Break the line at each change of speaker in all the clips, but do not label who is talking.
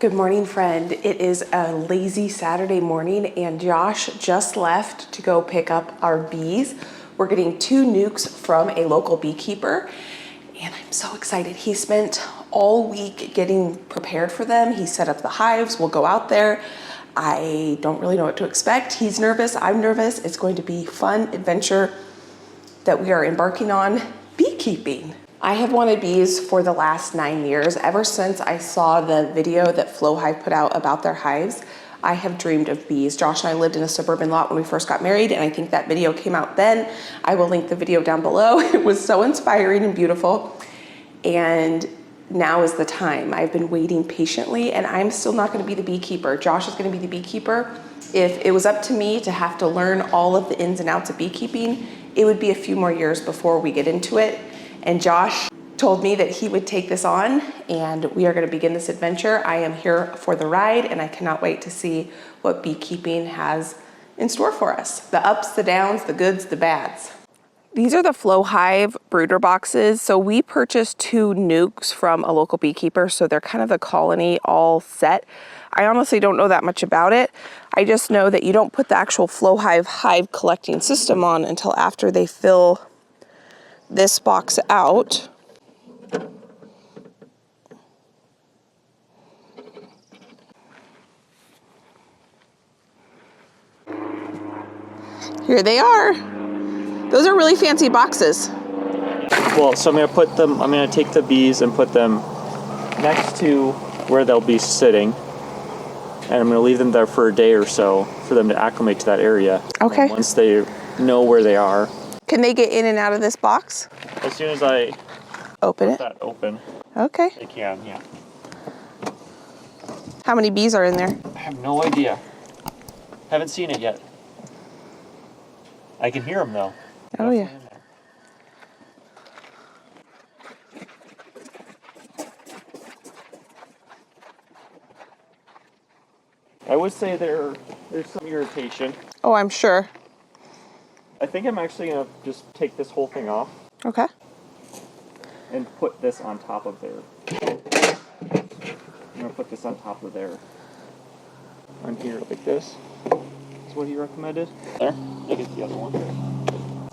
Good morning, friend. It is a lazy Saturday morning and Josh just left to go pick up our bees. We're getting 2 nukes from a local beekeeper and I'm so excited. He spent all week getting prepared for them. He set up the hives. We'll go out there. I don't really know what to expect. He's nervous. I'm nervous. It's going to be fun adventure that we are embarking on, beekeeping. I have wanted bees for the last 9 years. Ever since I saw the video that Flow Hive put out about their hives, I have dreamed of bees. Josh and I lived in a suburban lot when we first got married, and I think that video came out then. I will link the video down below. It was so inspiring and beautiful. And now is the time. I've been waiting patiently, and I'm still not gonna be the beekeeper. Josh is gonna be the beekeeper. If it was up to me to have to learn all of the ins and outs of beekeeping, it would be a few more years before we get into it. And Josh told me that he would take this on and we are going to begin this adventure. I am here for the ride and I cannot wait to see what beekeeping has in store for us. The ups, the downs, the goods, the bads. These are the Flow Hive brooder boxes. So we purchased 2 nukes from a local beekeeper. So they're kind of the colony all set. I honestly don't know that much about it. I just know that you don't put the actual Flow Hive hive collecting system on until after they fill this box out. Here they are. Those are really fancy boxes.
Well, so I'm gonna take the bees and put them next to where they'll be sitting. And I'm gonna leave them there for a day or so for them to acclimate to that area.
Okay.
And once they know where they are.
Can they get in and out of this box?
As soon as I
open it?
that open.
Okay.
They can, yeah.
How many bees are in there?
I have no idea. Haven't seen it yet. I can hear them though.
Oh yeah.
I would say there's some irritation.
Oh, I'm sure.
I think I'm actually gonna just take this whole thing off.
Okay.
And put this on top of there. I'm gonna put this on top of there. On here like this. That's what he recommended. There. Look at the other one.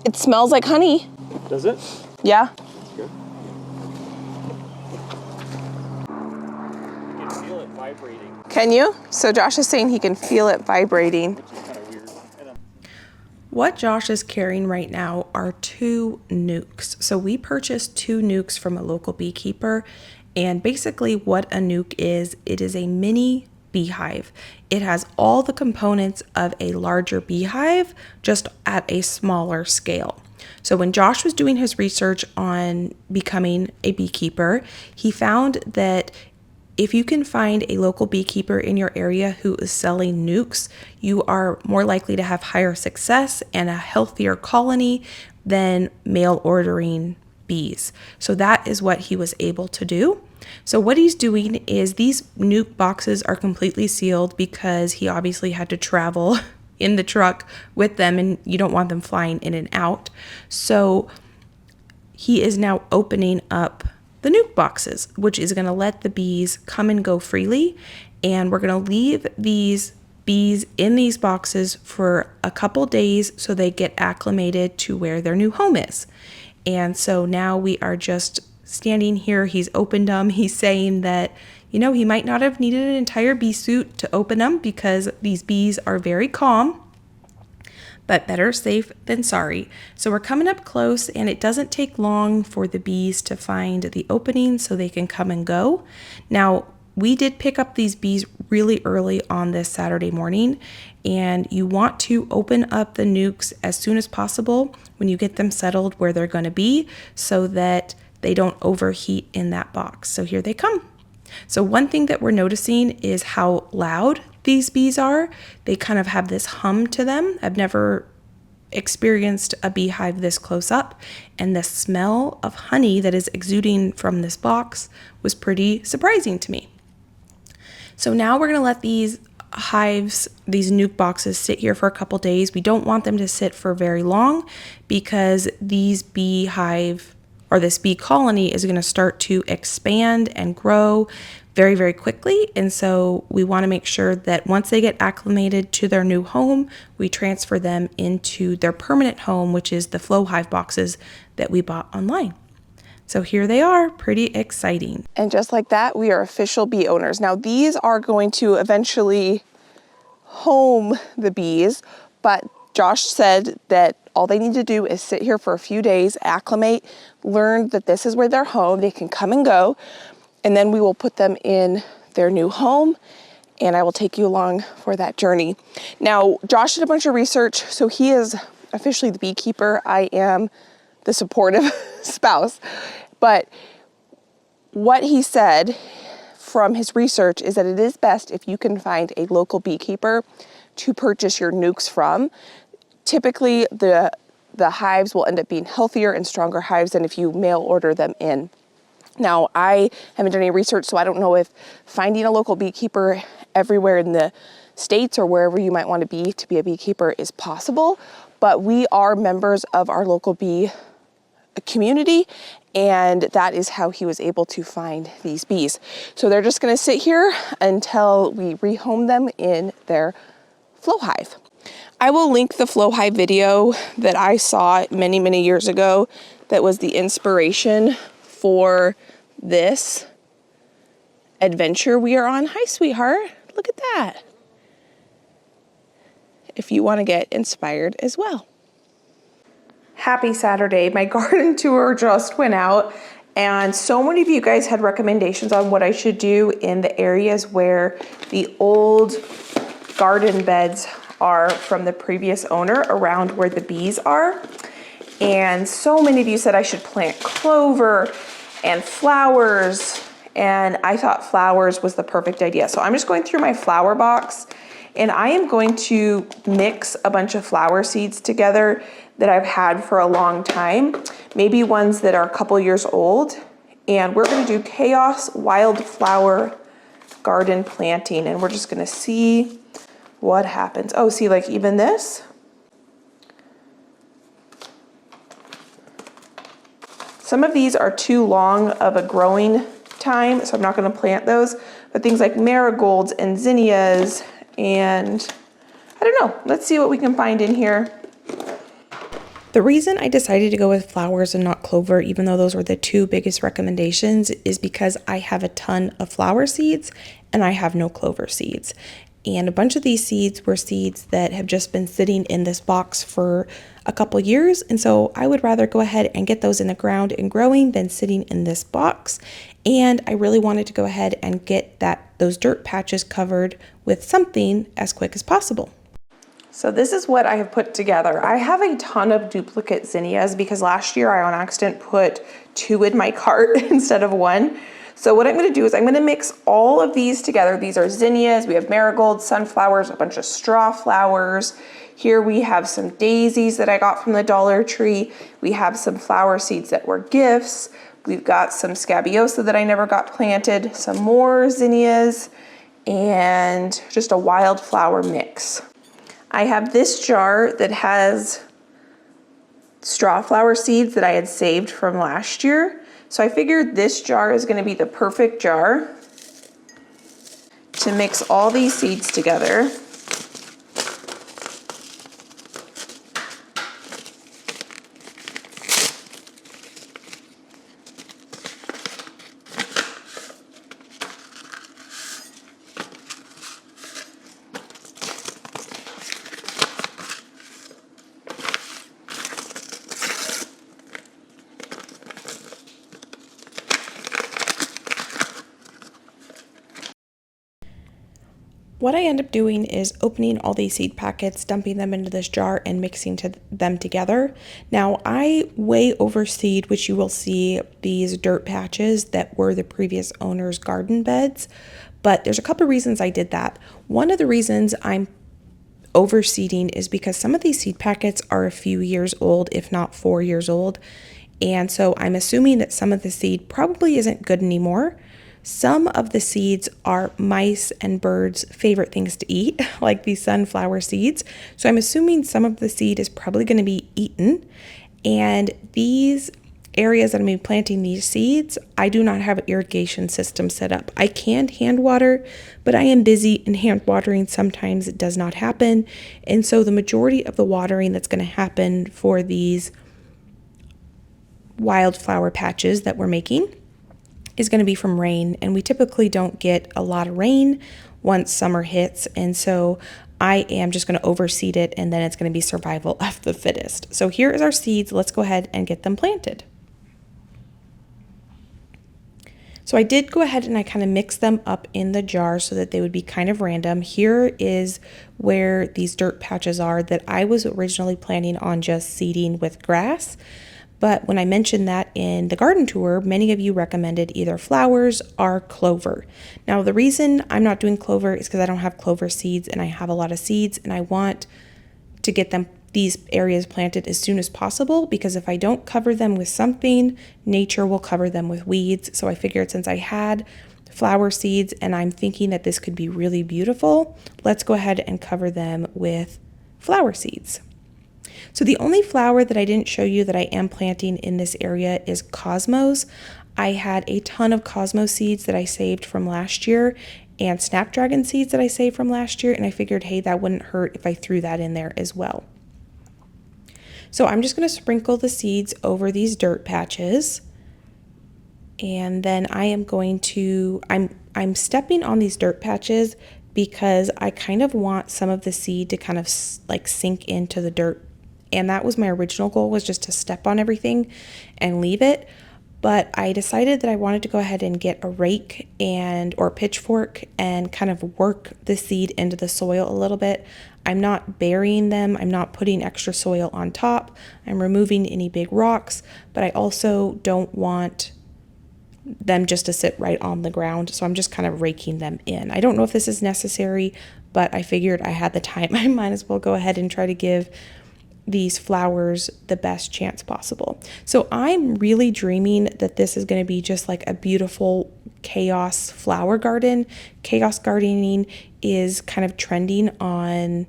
It smells like honey.
Does it?
Yeah.
That's good. You can feel it vibrating.
Can you? So Josh is saying he can feel it vibrating.
Which is kind of weird.
What Josh is carrying right now are 2 nukes. So we purchased 2 nukes from a local beekeeper, and basically what a nuke is, it is a mini beehive. It has all the components of a larger beehive, just at a smaller scale. So when Josh was doing his research on becoming a beekeeper, he found that if you can find a local beekeeper in your area who is selling nukes, you are more likely to have higher success and a healthier colony than mail ordering bees. So that is what he was able to do. So what he's doing is these nuke boxes are completely sealed because he obviously had to travel in the truck with them and you don't want them flying in and out. So he is now opening up the nuke boxes, which is going to let the bees come and go freely. And we're going to leave these bees in these boxes for a couple days so they get acclimated to where their new home is. And so now we are just standing here. He's opened them. He's saying that, you know, he might not have needed an entire bee suit to open them because these bees are very calm. But better safe than sorry. So we're coming up close and it doesn't take long for the bees to find the opening so they can come and go. Now, we did pick up these bees really early on this Saturday morning, and you want to open up the nukes as soon as possible when you get them settled where they're going to be so that they don't overheat in that box. So here they come. So one thing that we're noticing is how loud these bees are. They kind of have this hum to them. I've never experienced a beehive this close up, and the smell of honey that is exuding from this box was pretty surprising to me. So now we're going to let these hives, these nuke boxes, sit here for a couple days. We don't want them to sit for very long because these beehive or this bee colony is going to start to expand and grow very, very quickly. And so we want to make sure that once they get acclimated to their new home, we transfer them into their permanent home, which is the flow hive boxes that we bought online. So here they are, pretty exciting. And just like that, we are official bee owners. Now these are going to eventually home the bees, but Josh said that all they need to do is sit here for a few days, acclimate, learn that this is where they're home, they can come and go, and then we will put them in their new home, and I will take you along for that journey. Now, Josh did a bunch of research, so he is officially the beekeeper. I am the supportive spouse. But what he said from his research is that it is best if you can find a local beekeeper to purchase your nukes from. Typically, the hives will end up being healthier and stronger hives than if you mail order them in. Now, I haven't done any research, so I don't know if finding a local beekeeper everywhere in the States or wherever you might want to be a beekeeper is possible, but we are members of our local bee community, and that is how he was able to find these bees. So they're just going to sit here until we rehome them in their flow hive. I will link the flow hive video that I saw many, many years ago that was the inspiration for this adventure we are on. Hi, sweetheart. Look at that. If you want to get inspired as well. Happy Saturday. My garden tour just went out, and so many of you guys had recommendations on what I should do in the areas where the old garden beds are from the previous owner, around where the bees are. And so many of you said I should plant clover and flowers, and I thought flowers was the perfect idea. So I'm just going through my flower box, and I am going to mix a bunch of flower seeds together that I've had for a long time, maybe ones that are a couple years old. And we're gonna do chaos wildflower garden planting, and we're just gonna see what happens. Oh, see, like even this. Some of these are too long of a growing time, so I'm not gonna plant those, but things like marigolds and zinnias, and I don't know, let's see what we can find in here. The reason I decided to go with flowers and not clover, even though those were the two biggest recommendations, is because I have a ton of flower seeds and I have no clover seeds. And a bunch of these seeds were seeds that have just been sitting in this box for a couple years. And so I would rather go ahead and get those in the ground and growing than sitting in this box. And I really wanted to go ahead and get those dirt patches covered with something as quick as possible. So this is what I have put together. I have a ton of duplicate zinnias because last year I on accident put 2 in my cart instead of 1. So what I'm gonna do is I'm gonna mix all of these together. These are zinnias, we have marigolds, sunflowers, a bunch of straw flowers. Here we have some daisies that I got from the Dollar Tree. We have some flower seeds that were gifts. We've got some scabiosa that I never got planted, some more zinnias, and just a wildflower mix. I have this jar that has straw flower seeds that I had saved from last year. So I figured this jar is going to be the perfect jar to mix all these seeds together. What I end up doing is opening all these seed packets, dumping them into this jar, and mixing them together. Now, I way overseed, which you will see these dirt patches that were the previous owner's garden beds, but there's a couple reasons I did that. One of the reasons I'm overseeding is because some of these seed packets are a few years old, if not 4 years old, and so I'm assuming that some of the seed probably isn't good anymore. Some of the seeds are mice and birds' favorite things to eat, like these sunflower seeds. So I'm assuming some of the seed is probably going to be eaten. And these areas that I'm going to be planting these seeds, I do not have an irrigation system set up. I can hand water, but I am busy, and hand watering sometimes it does not happen. And so the majority of the watering that's going to happen for these wildflower patches that we're making is going to be from rain, and we typically don't get a lot of rain once summer hits, and so I am just going to overseed it, and then it's going to be survival of the fittest. So here is our seeds. Let's go ahead and get them planted. So I did go ahead and I kind of mixed them up in the jar so that they would be kind of random. Here is where these dirt patches are that I was originally planning on just seeding with grass. But when I mentioned that in the garden tour, many of you recommended either flowers or clover. Now, the reason I'm not doing clover is because I don't have clover seeds, and I have a lot of seeds, and I want to get these areas planted as soon as possible, because if I don't cover them with something, nature will cover them with weeds. So I figured since I had flower seeds and I'm thinking that this could be really beautiful, let's go ahead and cover them with flower seeds. So the only flower that I didn't show you that I am planting in this area is cosmos. I had a ton of cosmos seeds that I saved from last year and snapdragon seeds that I saved from last year, and I figured, hey, that wouldn't hurt if I threw that in there as well. So I'm just going to sprinkle the seeds over these dirt patches, and then I am going to, I'm stepping on these dirt patches because I kind of want some of the seed to kind of like sink into the dirt. And that was my original goal, was just to step on everything and leave it. But I decided that I wanted to go ahead and get a rake or a pitchfork and kind of work the seed into the soil a little bit. I'm not burying them. I'm not putting extra soil on top. I'm removing any big rocks, but I also don't want them just to sit right on the ground. So I'm just kind of raking them in. I don't know if this is necessary, but I figured I had the time. I might as well go ahead and try to give these flowers the best chance possible. So I'm really dreaming that this is going to be just like a beautiful chaos flower garden. Chaos gardening is kind of trending on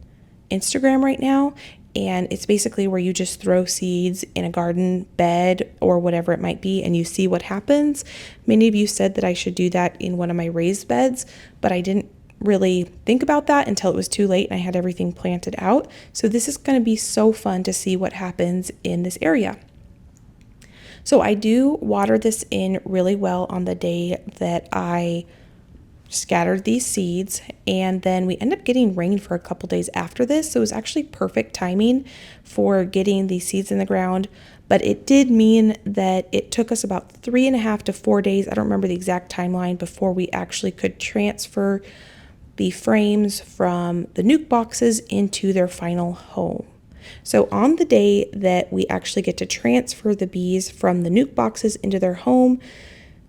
Instagram right now, and it's basically where you just throw seeds in a garden bed or whatever it might be and you see what happens. Many of you said that I should do that in one of my raised beds, but I didn't really think about that until it was too late and I had everything planted out. So this is going to be so fun to see what happens in this area. So I do water this in really well on the day that I scattered these seeds, and then we end up getting rain for a couple days after this. So it was actually perfect timing for getting these seeds in the ground. But it did mean that it took us about 3.5 to 4 days, I don't remember the exact timeline, before we actually could transfer the frames from the nuke boxes into their final home. So on the day that we actually get to transfer the bees from the nuke boxes into their home,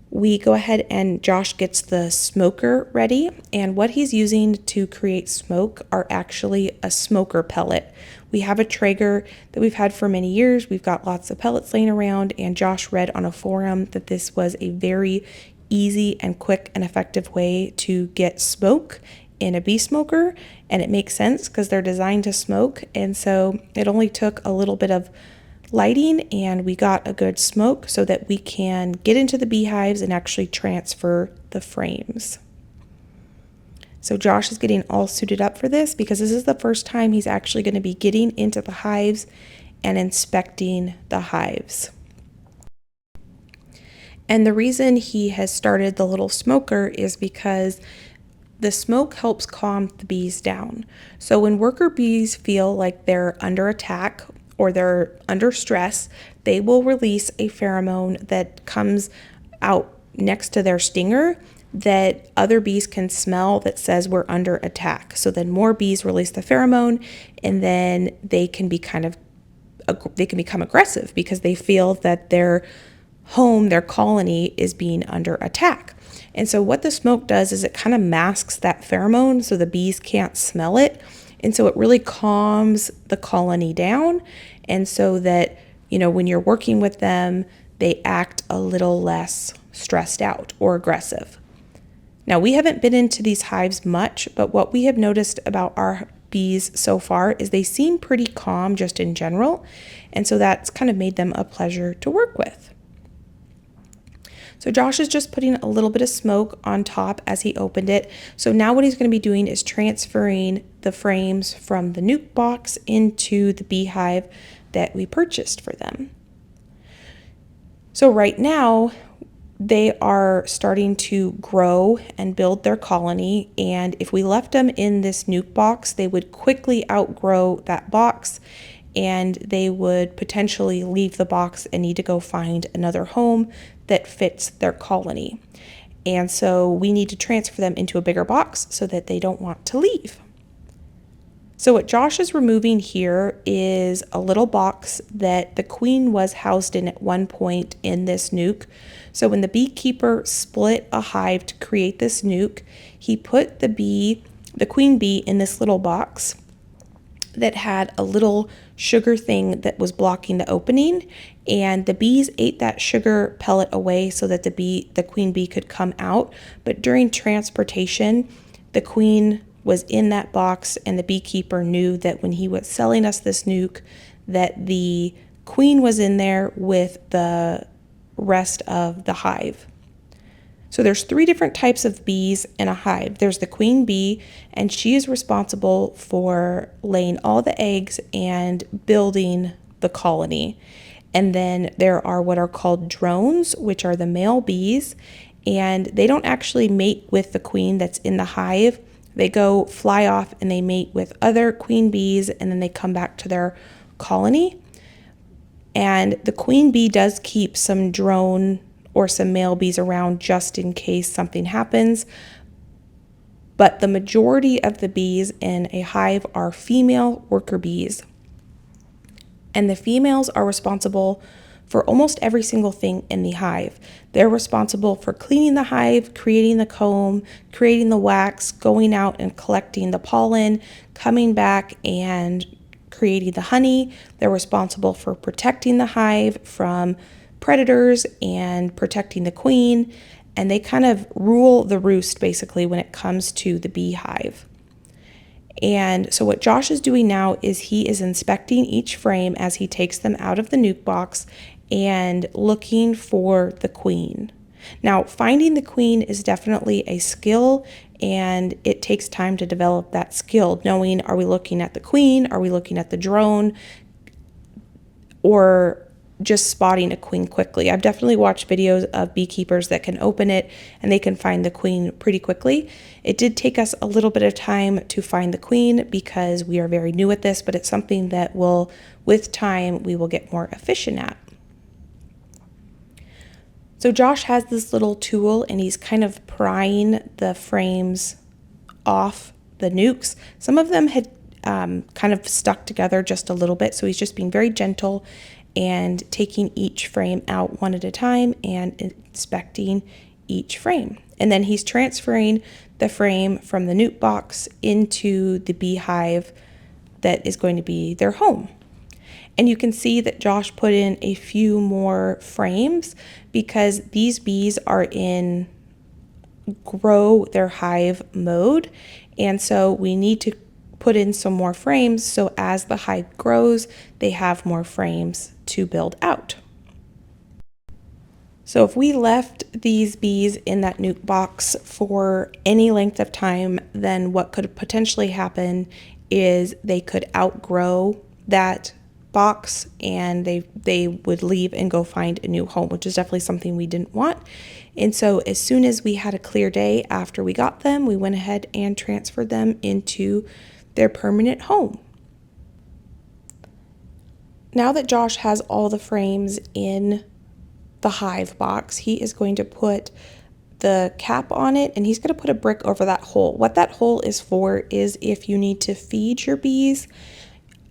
we go ahead and Josh gets the smoker ready, and what he's using to create smoke are actually a smoker pellet. We have a Traeger that we've had for many years. We've got lots of pellets laying around, and Josh read on a forum that this was a very easy and quick and effective way to get smoke in a bee smoker, and it makes sense because they're designed to smoke. And so it only took a little bit of lighting and we got a good smoke so that we can get into the beehives and actually transfer the frames. So Josh is getting all suited up for this because this is the first time he's actually going to be getting into the hives and inspecting the hives. And the reason he has started the little smoker is because the smoke helps calm the bees down. So when worker bees feel like they're under attack or they're under stress, they will release a pheromone that comes out next to their stinger that other bees can smell that says we're under attack. So then more bees release the pheromone, and then they can become aggressive because they feel that their home, their colony, is being under attack. And so what the smoke does is it kind of masks that pheromone so the bees can't smell it. And so it really calms the colony down. And so that, when you're working with them, they act a little less stressed out or aggressive. Now, we haven't been into these hives much, but what we have noticed about our bees so far is they seem pretty calm just in general. And so that's kind of made them a pleasure to work with. So Josh is just putting a little bit of smoke on top as he opened it. So now what he's going to be doing is transferring the frames from the nuke box into the beehive that we purchased for them. So right now, they are starting to grow and build their colony, and if we left them in this nuke box, they would quickly outgrow that box and they would potentially leave the box and need to go find another home that fits their colony. And so we need to transfer them into a bigger box so that they don't want to leave. So what Josh is removing here is a little box that the queen was housed in at one point in this nuke. So when the beekeeper split a hive to create this nuke, he put the queen bee in this little box that had a little sugar thing that was blocking the opening, and the bees ate that sugar pellet away so that the queen bee could come out. But during transportation, the queen was in that box, and the beekeeper knew that when he was selling us this nuke that the queen was in there with the rest of the hive. So there's 3 different types of bees in a hive. There's the queen bee, and she is responsible for laying all the eggs and building the colony. And then there are what are called drones, which are the male bees, and they don't actually mate with the queen that's in the hive. They go fly off and they mate with other queen bees, and then they come back to their colony. And the queen bee does keep some drone or some male bees around just in case something happens. But the majority of the bees in a hive are female worker bees. And the females are responsible for almost every single thing in the hive. They're responsible for cleaning the hive, creating the comb, creating the wax, going out and collecting the pollen, coming back and creating the honey. They're responsible for protecting the hive from predators and protecting the queen. And they kind of rule the roost basically when it comes to the beehive. And so what Josh is doing now is he is inspecting each frame as he takes them out of the nuke box and looking for the queen. Now, finding the queen is definitely a skill, and it takes time to develop that skill, knowing, are we looking at the queen, are we looking at the drone, or just spotting a queen quickly. I've definitely watched videos of beekeepers that can open it and they can find the queen pretty quickly. It did take us a little bit of time to find the queen because we are very new at this, but it's something that with time, we will get more efficient at. So Josh has this little tool and he's kind of prying the frames off the nukes. Some of them had kind of stuck together just a little bit, so he's just being very gentle and taking each frame out one at a time and inspecting each frame. And then he's transferring the frame from the nuke box into the beehive that is going to be their home. And you can see that Josh put in a few more frames because these bees are in grow their hive mode. And so we need to put in some more frames so as the hive grows, they have more frames to build out. So if we left these bees in that nuke box for any length of time, then what could potentially happen is they could outgrow that box and they would leave and go find a new home, which is definitely something we didn't want. And so as soon as we had a clear day after we got them, we went ahead and transferred them into their permanent home. Now that Josh has all the frames in the hive box, he is going to put the cap on it and he's going to put a brick over that hole. What that hole is for is if you need to feed your bees.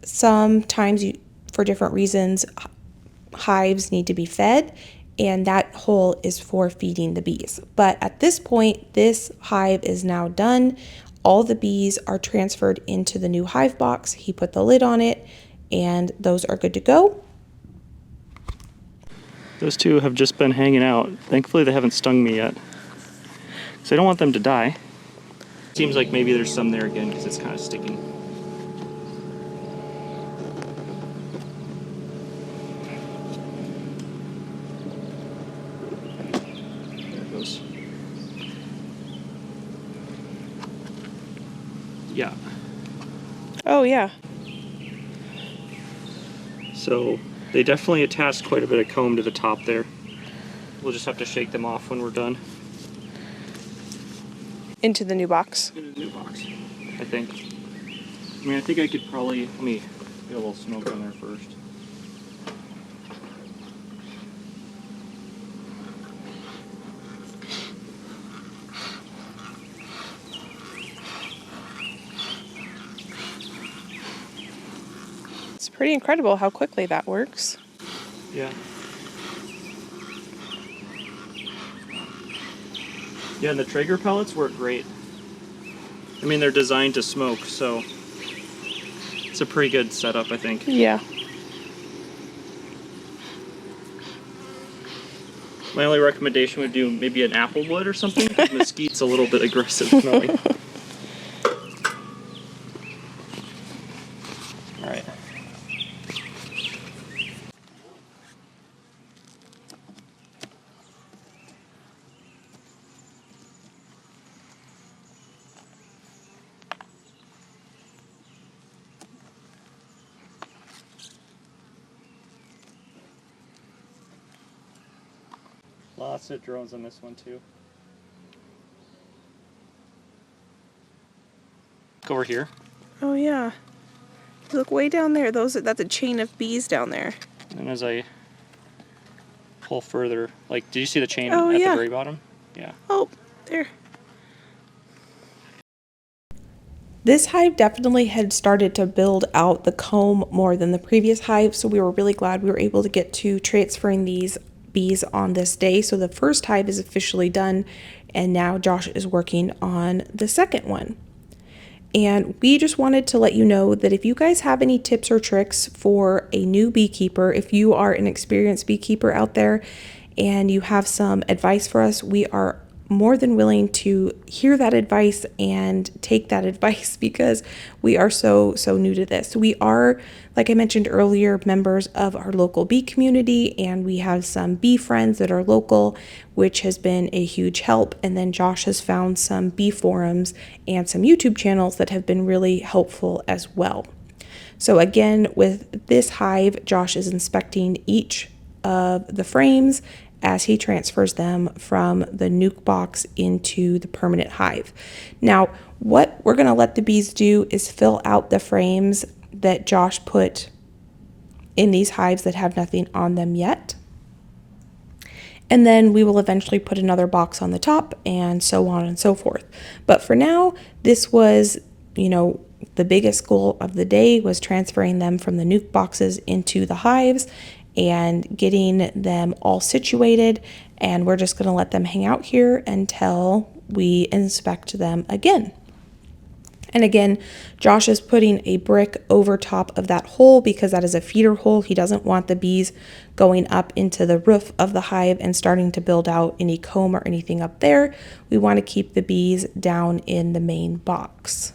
Sometimes for different reasons, hives need to be fed, and that hole is for feeding the bees. But at this point, this hive is now done. All the bees are transferred into the new hive box. He put the lid on it, and those are good to go.
Those two have just been hanging out. Thankfully, they haven't stung me yet. So I don't want them to die. Seems like maybe there's some there again because it's kind of sticking. Yeah.
Oh, yeah.
So they definitely attach quite a bit of comb to the top there. We'll just have to shake them off when we're done.
Into the new box.
In a new box, I think. I mean, I think I could probably, let me get a little smoke on there first.
It's pretty incredible how quickly that works.
Yeah. Yeah, and the Traeger pellets work great. I mean, they're designed to smoke, so it's a pretty good setup, I think.
Yeah.
My only recommendation would do maybe an apple wood or something, because mesquite's a little bit aggressive smelling. Alright. Lots of drones on this one too. Go over here.
Oh, yeah. Look way down there. That's a chain of bees down there.
And as I pull further, like, did you see the chain
Oh,
at
yeah.
the very bottom? Yeah.
Oh, there. This hive definitely had started to build out the comb more than the previous hive, so we were really glad we were able to get to transferring these bees on this day. So the first hive is officially done, and now Josh is working on the second one. And we just wanted to let you know that if you guys have any tips or tricks for a new beekeeper, if you are an experienced beekeeper out there and you have some advice for us, we are more than willing to hear that advice and take that advice because we are so new to this. We are, like I mentioned earlier, members of our local bee community, and we have some bee friends that are local, which has been a huge help. And then Josh has found some bee forums and some YouTube channels that have been really helpful as well. So again, with this hive, Josh is inspecting each of the frames as he transfers them from the nuke box into the permanent hive. Now, what we're going to let the bees do is fill out the frames that Josh put in these hives that have nothing on them yet. And then we will eventually put another box on the top and so on and so forth. But for now, this was, the biggest goal of the day was transferring them from the nuke boxes into the hives and getting them all situated, and we're just going to let them hang out here until we inspect them again. And again, Josh is putting a brick over top of that hole because that is a feeder hole. He doesn't want the bees going up into the roof of the hive and starting to build out any comb or anything up there. We want to keep the bees down in the main box.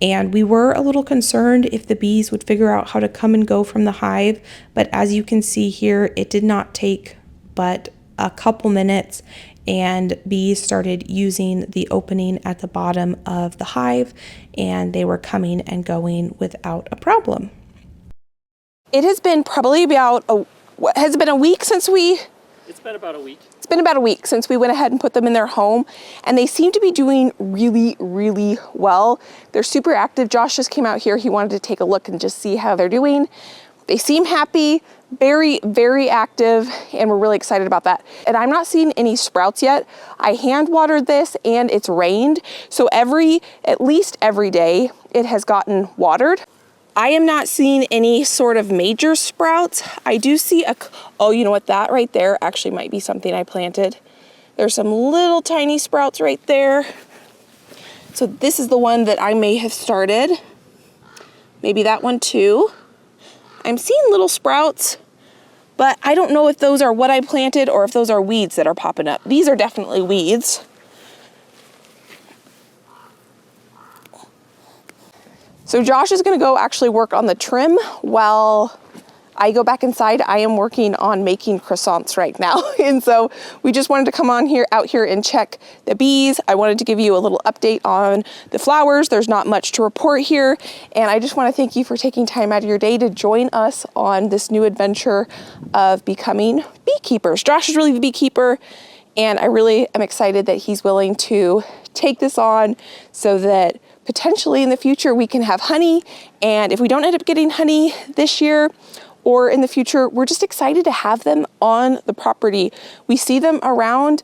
And we were a little concerned if the bees would figure out how to come and go from the hive, but as you can see here, it did not take but a couple minutes, and bees started using the opening at the bottom of the hive, and they were coming and going without a problem. It has been probably has it been a week since
It's been about a week.
It's been about a week since we went ahead and put them in their home, and they seem to be doing really, really well. They're super active. Josh just came out here. He wanted to take a look and just see how they're doing. They seem happy, very, very active, and we're really excited about that. And I'm not seeing any sprouts yet. I hand watered this and it's rained. So at least every day it has gotten watered. I am not seeing any sort of major sprouts. I do see oh, you know what? That right there actually might be something I planted. There's some little tiny sprouts right there. So this is the one that I may have started. Maybe that one too. I'm seeing little sprouts, but I don't know if those are what I planted or if those are weeds that are popping up. These are definitely weeds. So Josh is gonna go actually work on the trim while I go back inside, I am working on making croissants right now. And so we just wanted to come out here and check the bees. I wanted to give you a little update on the flowers. There's not much to report here. And I just want to thank you for taking time out of your day to join us on this new adventure of becoming beekeepers. Josh is really the beekeeper, and I really am excited that he's willing to take this on so that potentially in the future we can have honey. And if we don't end up getting honey this year or in the future, we're just excited to have them on the property. We see them around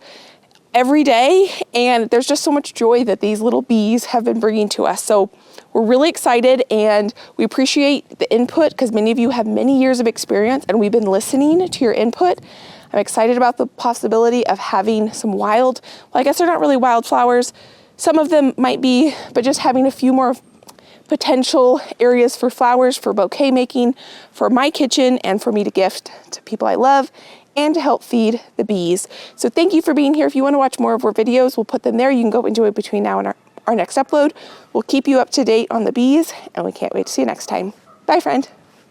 every day, and there's just so much joy that these little bees have been bringing to us. So we're really excited, and we appreciate the input because many of you have many years of experience and we've been listening to your input. I'm excited about the possibility of having some well, I guess they're not really wildflowers. Some of them might be, but just having a few more potential areas for flowers, for bouquet making, for my kitchen, and for me to gift to people I love and to help feed the bees. So thank you for being here. If you want to watch more of our videos, we'll put them there. You can go enjoy between now and our next upload. We'll keep you up to date on the bees, and we can't wait to see you next time. Bye, friend.